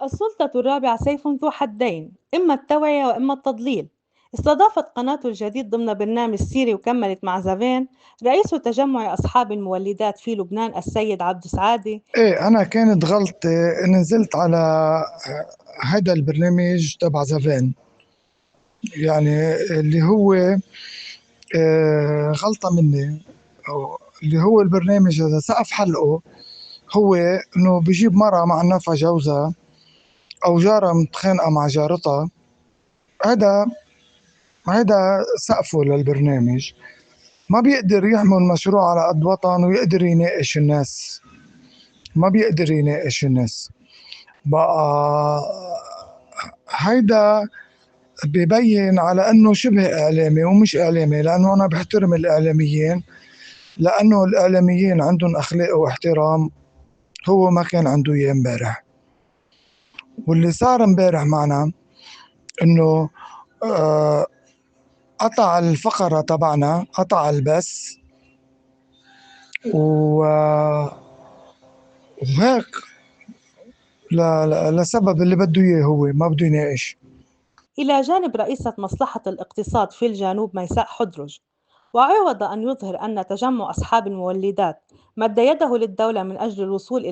السلطة الرابعة سيف ذو حدين، إما التوعية وإما التضليل. استضافت قناته الجديد ضمن برنامج سيري وكملت مع زافين رئيس تجمع أصحاب المولدات في لبنان السيد عبدو سعادة. ايه، انا كانت غلطة إن نزلت على هذا البرنامج تبع زافين. يعني اللي هو غلطة مني. اللي هو البرنامج هذا سقف حلقه هو انه بيجيب مرة مع نفع جوزها او جارة متخانقة مع جارتها. هذا هذا سقفه للبرنامج. ما بيقدر يعمل مشروع على قد وطن ويقدر يناقش الناس. ما بيقدر يناقش الناس بقى. هيدا ببين على انه شبه اعلامي ومش اعلامي، لانه انا بحترم الاعلاميين، لانه الاعلاميين عندهم اخلاق واحترام. هو ما كان عنده اياه امبارح. واللي صار امبارح معنا انه آه، قطع الفقرة تبعنا، قطع البث وهيك. لسبب اللي بده اياه، هو ما بده يناقش. إلى جانب رئيسة مصلحة الاقتصاد في الجنوب ميساء حدرج، وعوض أن يظهر أن تجمع أصحاب المولدات مد يده للدولة من أجل الوصول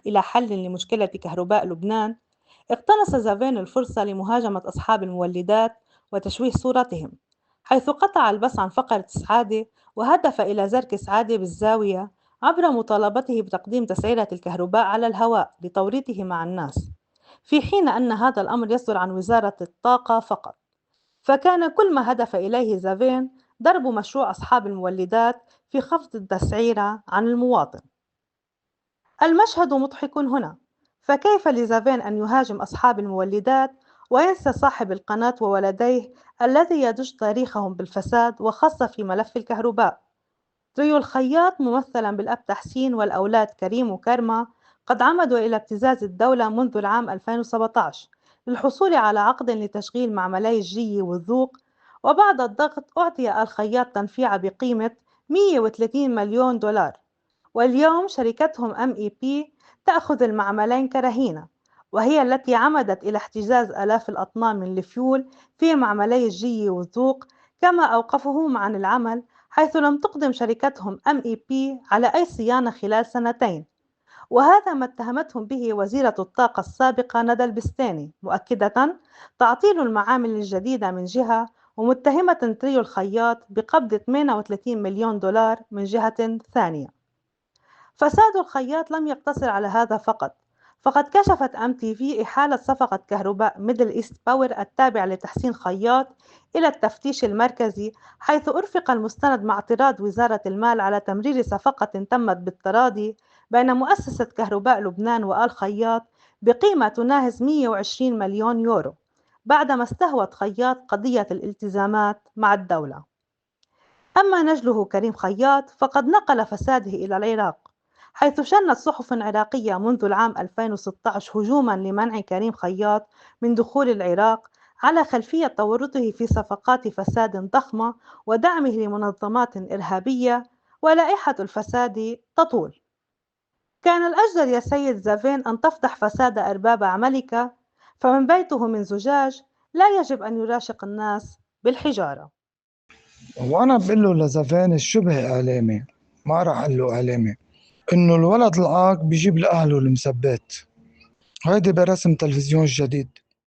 إلى حل لمشكلة كهرباء لبنان، اقتنص زافين الفرصة لمهاجمة أصحاب المولدات وتشويه صورتهم، حيث قطع البث عن فقرة سعادة وهدف إلى زرك سعادة بالزاوية عبر مطالبته بتقديم تسعيرة الكهرباء على الهواء لتوريطه مع الناس، في حين أن هذا الأمر يصدر عن وزارة الطاقة فقط. فكان كل ما هدف إليه زافين ضرب مشروع أصحاب المولدات في خفض التسعيرة عن المواطن. المشهد مضحك هنا، فكيف لزافين أن يهاجم أصحاب المولدات وينسى صاحب القناة وولديه الذي يدج تاريخهم بالفساد، وخاصة في ملف الكهرباء؟ تريو الخياط ممثلا بالأب تحسين والأولاد كريم وكرمة قد عمدوا إلى ابتزاز الدولة منذ العام 2017 للحصول على عقد لتشغيل معملي الجية والذوق، وبعد الضغط أعطي الخياط تنفيعة بقيمة 130 مليون دولار، واليوم شركتهم MEP تأخذ المعملين كرهينة، وهي التي عمدت إلى احتجاز آلاف الأطنان من الفيول في معملي الجية والذوق، كما أوقفهم عن العمل حيث لم تقدم شركتهم MEP على أي صيانة خلال سنتين. وهذا ما اتهمتهم به وزيرة الطاقة السابقة ندى البستاني، مؤكدة تعطيل المعامل الجديدة من جهة، ومتهمة تريو الخياط بقبض 38 مليون دولار من جهة ثانية. فساد الخياط لم يقتصر على هذا فقط، فقد كشفت MTV إحالة صفقة كهرباء ميدل إيست باور التابعة لتحسين خياط إلى التفتيش المركزي، حيث أرفق المستند مع اعتراض وزارة المال على تمرير صفقة تمت بالتراضي بين مؤسسة كهرباء لبنان وآل خياط بقيمة تناهز 120 مليون يورو، بعدما استهوت خياط قضية الالتزامات مع الدولة. أما نجله كريم خياط فقد نقل فساده إلى العراق، حيث شنت صحف عراقية منذ العام 2016 هجوما لمنع كريم خياط من دخول العراق على خلفية تورطه في صفقات فساد ضخمة ودعمه لمنظمات إرهابية، ولائحة الفساد تطول. كان الأجدر يا سيد زافين أن تفضح فساد أرباب عملك، فمن بيته من زجاج لا يجب أن يراشق الناس بالحجارة. وانا بقول له لزفان الشبه اعلامي، ما راح اقول له اعلامي، انه الولد العاق بيجيب لاهله المسبات. هيدي برسم تلفزيون جديد.